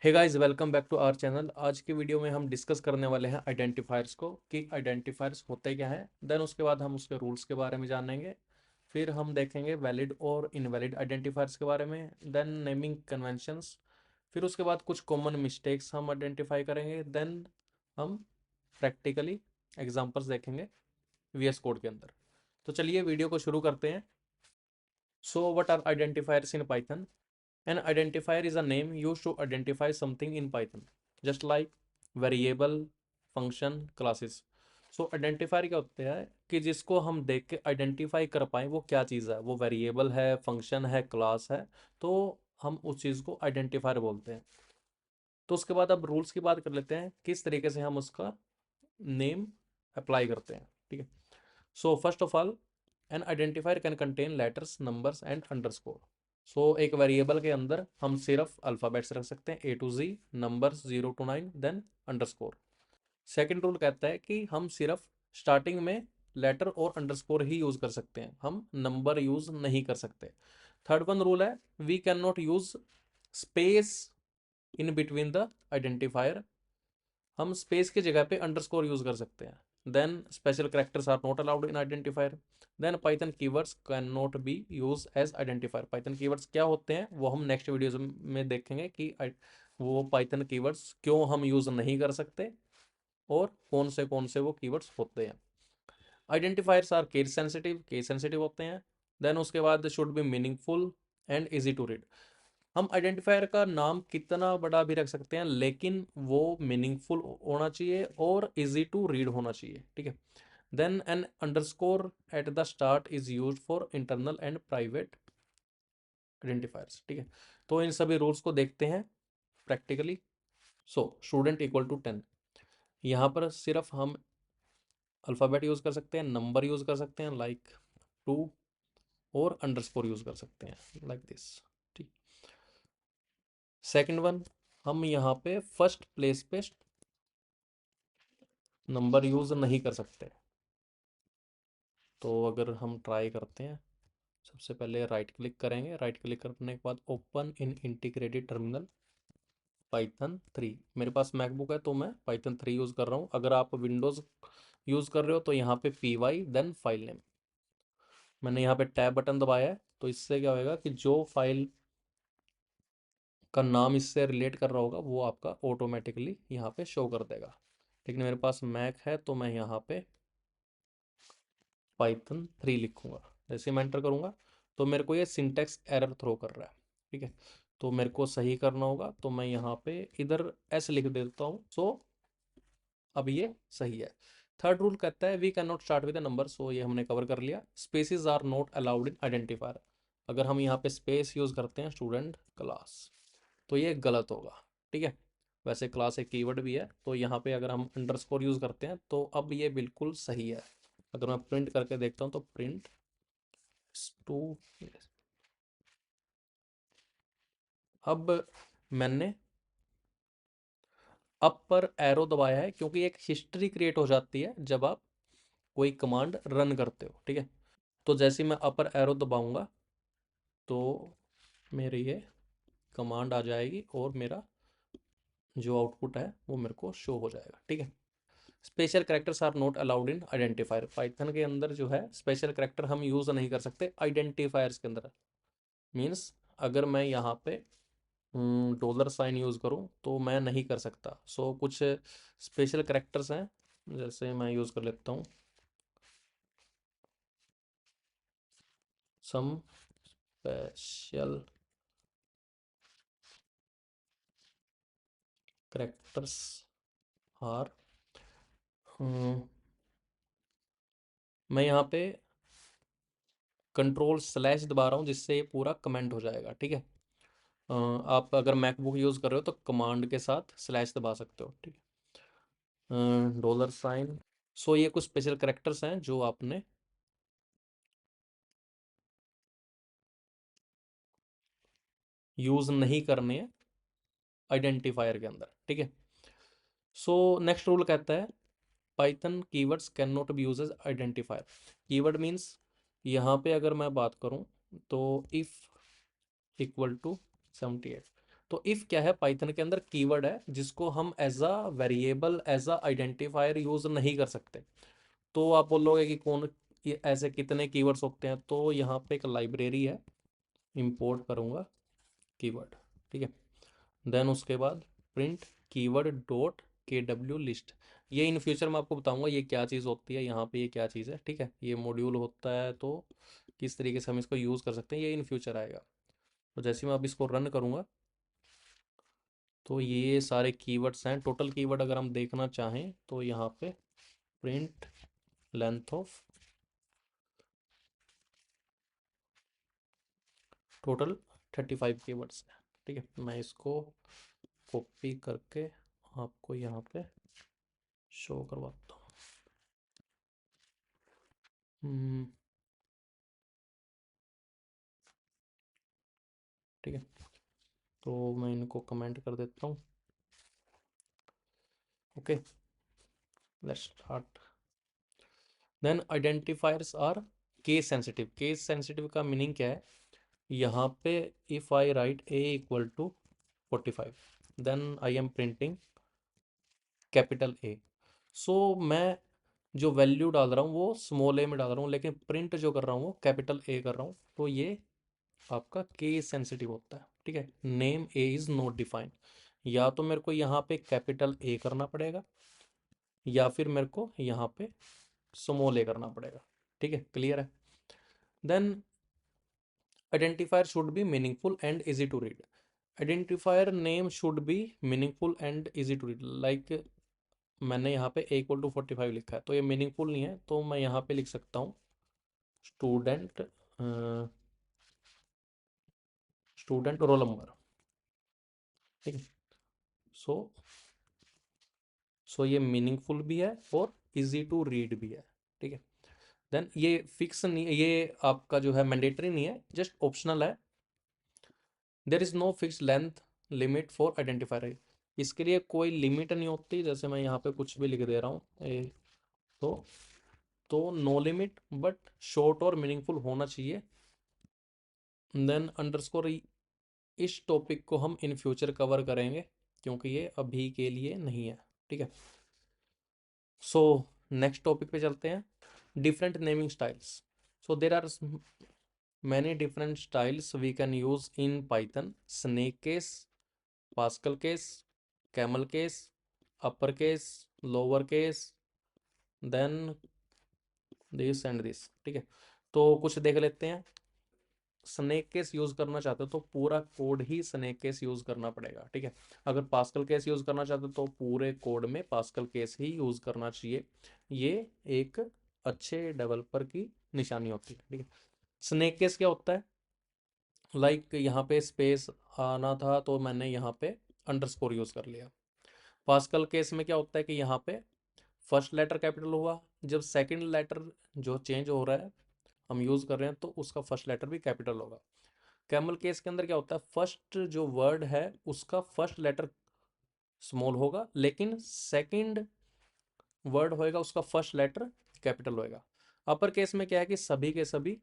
Hey guys, welcome back to our channel. आज की video में हम डिस्कस करने वाले हैं आइडेंटिफायर्स को कि आइडेंटिफायर्स होते क्या हैं। देन उसके बाद हम उसके रूल्स के बारे में जानेंगे। फिर हम देखेंगे वैलिड और इनवैलिड आइडेंटिफायर्स के बारे में। Then naming conventions. फिर उसके बाद कुछ कॉमन मिस्टेक्स हम आइडेंटिफाई करेंगे। देन हम प्रैक्टिकली एग्जांपल्स देखेंगे वीएस कोड के अंदर। तो चलिए वीडियो को शुरू करते हैं। So what are identifiers in Python? An identifier is a name used to identify something in Python, just like variable, function, classes. So identifier क्या होते हैं कि जिसको हम देख के आइडेंटिफाई कर पाए वो क्या चीज़ है, वो वेरिएबल है, फंक्शन है, क्लास है, तो हम उस चीज़ को आइडेंटिफायर बोलते हैं। तो उसके बाद अब रूल्स की बात कर लेते हैं, किस तरीके से हम उसका नेम अप्लाई करते हैं। ठीक है। So first of all, an identifier can contain letters, numbers and underscore. So एक वेरिएबल के अंदर हम सिर्फ अल्फ़ाबेट्स रख सकते हैं, A to Z, numbers 0 to 9, then underscore. Second rule कहता है कि हम सिर्फ स्टार्टिंग में लेटर और अंडरस्कोर ही यूज़ कर सकते हैं, हम नंबर यूज़ नहीं कर सकते। थर्ड वन रूल है, we can not use space in between the identifier. हम स्पेस की जगह पे अंडरस्कोर यूज कर सकते हैं। Then special characters are not allowed in identifier. Then Python keywords can not be use as identifier. Python keywords क्या होते हैं वो हम नेक्स्ट वीडियोज में देखेंगे कि वो पाइथन कीवर्ड्स क्यों हम यूज नहीं कर सकते और कौन से वो कीवर्ड्स होते हैं। आइडेंटिफायर्स आर केस सेंसिटिव होते हैं। देन उसके बाद should be meaningful and easy to read. हम आइडेंटिफायर का नाम कितना बड़ा भी रख सकते हैं, लेकिन वो मीनिंगफुल होना चाहिए और इजी टू रीड होना चाहिए। ठीक है। Then an underscore at the start is use for internal and private identifiers. ठीक है। तो इन सभी रूल्स को देखते हैं practically. So student equal to 10, यहाँ पर सिर्फ हम अल्फ़ाबेट यूज़ कर सकते हैं, नंबर यूज़ कर सकते हैं लाइक 2, और अंडरस्कोर यूज़ कर सकते हैं लाइक दिस। ठीक। सेकंड वन, हम यहाँ पे फर्स्ट प्लेस पे नंबर यूज़ नहीं कर सकते। तो अगर हम ट्राई करते हैं, सबसे पहले राइट क्लिक करेंगे। राइट क्लिक करने के बाद open in integrated terminal Python 3। मेरे पास मैकबुक है तो मैं पाइथन 3 यूज़ कर रहा हूँ। अगर आप विंडोज़ यूज़ कर रहे हो तो यहाँ पे py देन फाइल नेम। मैंने यहाँ पे टैब बटन दबाया है, तो इससे क्या होगा कि जो फाइल का नाम इससे रिलेट कर रहा होगा वो आपका ऑटोमेटिकली यहाँ पे शो कर देगा। लेकिन मेरे पास मैक है तो मैं यहाँ पे पाइथन 3 लिखूंगा। जैसे मैं एंटर करूंगा तो मेरे को ये सिंटेक्स एरर थ्रो कर रहा है। ठीक है। तो मेरे को सही करना होगा, तो मैं यहाँ पे इधर एस लिख देता हूँ। सो अब ये सही है। थर्ड रूल कहता है we can not start with a number. So ये हमने कवर कर लिया। Spaces are not allowed in identifier. अगर हम यहाँ पे स्पेस यूज करते हैं स्टूडेंट क्लास, तो ये गलत होगा। ठीक है। वैसे क्लास एक कीवर्ड भी है, तो यहाँ पे अगर हम अंडरस्कोर यूज करते हैं तो अब ये बिल्कुल सही है। अगर मैं प्रिंट करके देखता हूँ तो प्रिंट टू, अब मैंने अप पर एरो दबाया है क्योंकि एक हिस्ट्री क्रिएट हो जाती है जब आप कोई कमांड रन करते हो। ठीक है। तो जैसे ही मैं अपर एरो दबाऊंगा तो मेरी ये कमांड आ जाएगी और मेरा जो आउटपुट है वो मेरे को शो हो जाएगा। ठीक है। Special characters are not allowed in identifier. Python के अंदर जो है स्पेशल कैरेक्टर हम यूज़ नहीं कर सकते आइडेंटिफायर्स के अंदर। मीन्स अगर मैं यहाँ पे $साइन यूज़ करूँ तो मैं नहीं कर सकता। सो कुछ स्पेशल कैरेक्टर्स हैं, जैसे मैं यूज़ कर लेता हूँ सम स्पेशल कैरेक्टर्स आर, मैं यहाँ पे कंट्रोल/ दबा रहा हूँ जिससे ये पूरा कमेंट हो जाएगा। ठीक है। आप अगर मैकबुक यूज़ कर रहे हो तो कमांड के साथ स्लैश दबा सकते हो। ठीक है। $साइन। सो ये कुछ स्पेशल करेक्टर्स हैं जो आपने यूज़ नहीं करने हैं आइडेंटिफायर के अंदर। ठीक है। सो नेक्स्ट रूल कहता है Python keywords can not be use as identifier. Keyword means यहाँ पे अगर मैं बात करूँ तो इफ़ इक्वल टू 78, तो इफ क्या है, पाइथन के अंदर कीवर्ड है जिसको हम as a variable, as a identifier use नहीं कर सकते। तो आप बोलोगे कि कौन, ये ऐसे कितने कीवर्ड्स होते हैं, तो यहाँ पे एक लाइब्रेरी है, इंपोर्ट करूँगा कीवर्ड, ठीक है। देन उसके बाद प्रिंट कीवर्ड डॉट के डब्ल्यू लिस्ट। ये इन फ्यूचर मैं आपको बताऊंगा ये क्या चीज़ होती है, यहाँ पे ये क्या चीज़ है, ठीक है। ये मॉड्यूल होता है, तो किस तरीके से हम इसको यूज़ कर सकते हैं ये इन फ्यूचर आएगा। तो जैसे मैं अब इसको रन करूँगा तो ये सारे कीवर्ड्स हैं। टोटल कीवर्ड अगर हम देखना चाहें तो यहाँ पे print length of total 35 keywords हैं, ठीक है। मैं इसको कॉपी करके आपको यहाँ पे शो करवाता हूँ। ठीक है, तो मैं इनको कमेंट कर देता हूँ। Okay, let's start. Then identifiers are case sensitive. Case sensitive का मीनिंग क्या है, यहाँ पे if I write a equal to 45, then I am printing capital A। So मैं जो वैल्यू डाल रहा हूँ वो स्मॉल a में डाल रहा हूँ, लेकिन प्रिंट जो कर रहा हूँ वो कैपिटल A कर रहा हूँ, तो ये आपका केस सेंसिटिव होता है, ठीक है। Name A is not defined, या तो मेरे को यहाँ पे कैपिटल A करना पड़ेगा या फिर मेरे को यहाँ पे स्मॉल a करना पड़ेगा, ठीक है। क्लियर है। Then identifier should be meaningful and easy to read. Identifier name should be meaningful and easy to read. Like मैंने यहाँ पे a इक्वल टू 45 लिखा है, तो ये मीनिंगफुल नहीं है, तो मैं यहाँ पे लिख सकता हूँ स्टूडेंट, स्टूडेंट रोल नंबर, ठीक है। सो ये मीनिंगफुल भी है और इजी टू रीड भी है, ठीक है। देन ये फिक्स नहीं, ये आपका जो है मैंडेटरी नहीं है, जस्ट ऑप्शनल है। There is no fix length limit for identifier. इसके लिए कोई लिमिट नहीं होती, जैसे मैं यहाँ पे कुछ भी लिख दे रहा हूँ तो नो लिमिट, बट शॉर्ट और मीनिंगफुल होना चाहिए। देन अंडरस्कोर, इस टॉपिक को हम इन फ्यूचर कवर करेंगे क्योंकि ये अभी के लिए नहीं है, ठीक है। सो नेक्स्ट टॉपिक पे चलते हैं, different naming styles. So there are many different styles we can use in Python: snake case, Pascal case, camel case, uppercase, lowercase, then this and this, ठीक है। तो कुछ देख लेते हैं। स्नेक केस यूज करना चाहते हो तो पूरा कोड ही स्नेक केस यूज करना पड़ेगा, ठीक है। अगर पास्कल केस यूज करना चाहते हो तो पूरे कोड में पास्कल केस ही यूज करना चाहिए। ये एक अच्छे डेवलपर की निशानी होती है, ठीक है। स्नेक केस क्या होता है, लाइक यहाँ पे स्पेस आना था तो मैंने यहाँ पे अंडरस्कोर यूज कर लिया। पास्कल केस में क्या होता है कि यहाँ पे फर्स्ट लेटर कैपिटल हुआ, जब सेकंड लेटर जो चेंज हो रहा है हम यूज कर रहे हैं तो उसका फर्स्ट लेटर भी कैपिटल होगा। कैमल केस के अंदर क्या होता है, फर्स्ट जो वर्ड है उसका फर्स्ट लेटर स्मॉल होगा, लेकिन सेकंड वर्ड होएगा उसका फर्स्ट लेटर कैपिटल होएगा। अपर केस में क्या है कि सभी के सभी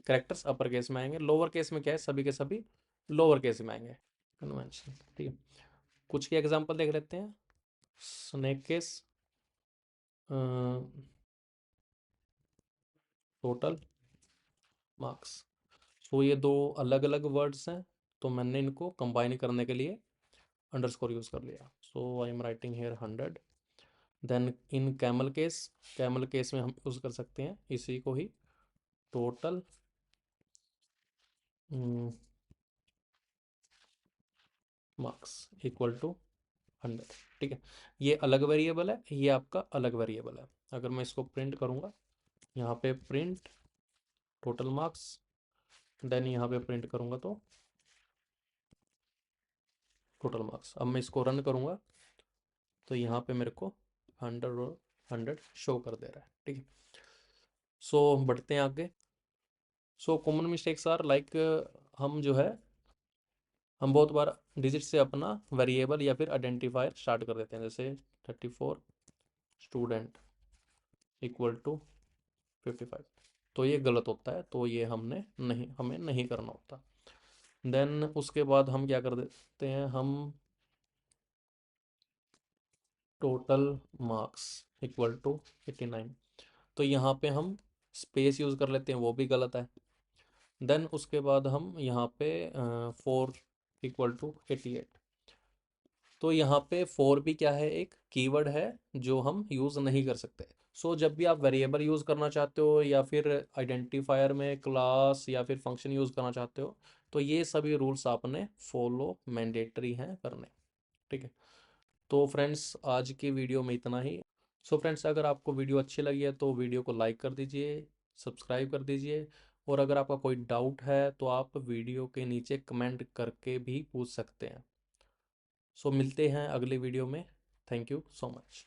कैरेक्टर्स अपर केस में आएंगे। लोअर केस में क्या है, सभी के सभी लोअर केस में आएंगे, कन्वेंशन, ठीक है। कुछ के एग्जांपल देख लेते हैं। Snake case, total marks. So ये दो अलग अलग वर्ड्स हैं, तो मैंने इनको कंबाइन करने के लिए अंडरस्कोर यूज कर लिया। So I am writing here 100। Then in camel case में हम यूज कर सकते हैं इसी को ही, टोटल मार्क्स इक्वल टू 100, ठीक है। ये अलग वेरिएबल है, ये आपका अलग वेरिएबल है। अगर मैं इसको प्रिंट करूंगा, यहाँ पे प्रिंट टोटल मार्क्स, देन यहाँ पे प्रिंट करूंगा तो टोटल मार्क्स। अब मैं इसको रन करूंगा तो यहाँ पे मेरे को 100 और 100 शो कर दे रहा है, ठीक है। सो बढ़ते हैं आगे। So common mistakes are like, हम जो है हम बहुत बार डिजिट से अपना वेरिएबल या फिर आइडेंटिफायर स्टार्ट कर देते हैं, जैसे 34 स्टूडेंट इक्वल टू 55, तो ये गलत होता है, तो ये हमें नहीं करना होता। देन उसके बाद हम क्या कर देते हैं, हम टोटल मार्क्स इक्वल टू 89। तो यहाँ पे हम स्पेस यूज़ कर लेते हैं, वो भी गलत है। देन उसके बाद हम यहाँ पे 4 इक्वल टू 88। तो यहाँ पे 4 भी क्या है, एक कीवर्ड है जो हम यूज़ नहीं कर सकते। सो जब भी आप वेरिएबल यूज़ करना चाहते हो या फिर आइडेंटिफायर में क्लास या फिर फंक्शन यूज़ करना चाहते हो, तो ये सभी रूल्स आपने फॉलो मैंडेटरी हैं करने। ठीक है, तो फ्रेंड्स आज की वीडियो में इतना ही। सो फ्रेंड्स, अगर आपको वीडियो अच्छी लगी है तो वीडियो को लाइक कर दीजिए, सब्सक्राइब कर दीजिए, और अगर आपका कोई डाउट है तो आप वीडियो के नीचे कमेंट करके भी पूछ सकते हैं। सो मिलते हैं अगले वीडियो में। Thank you so much.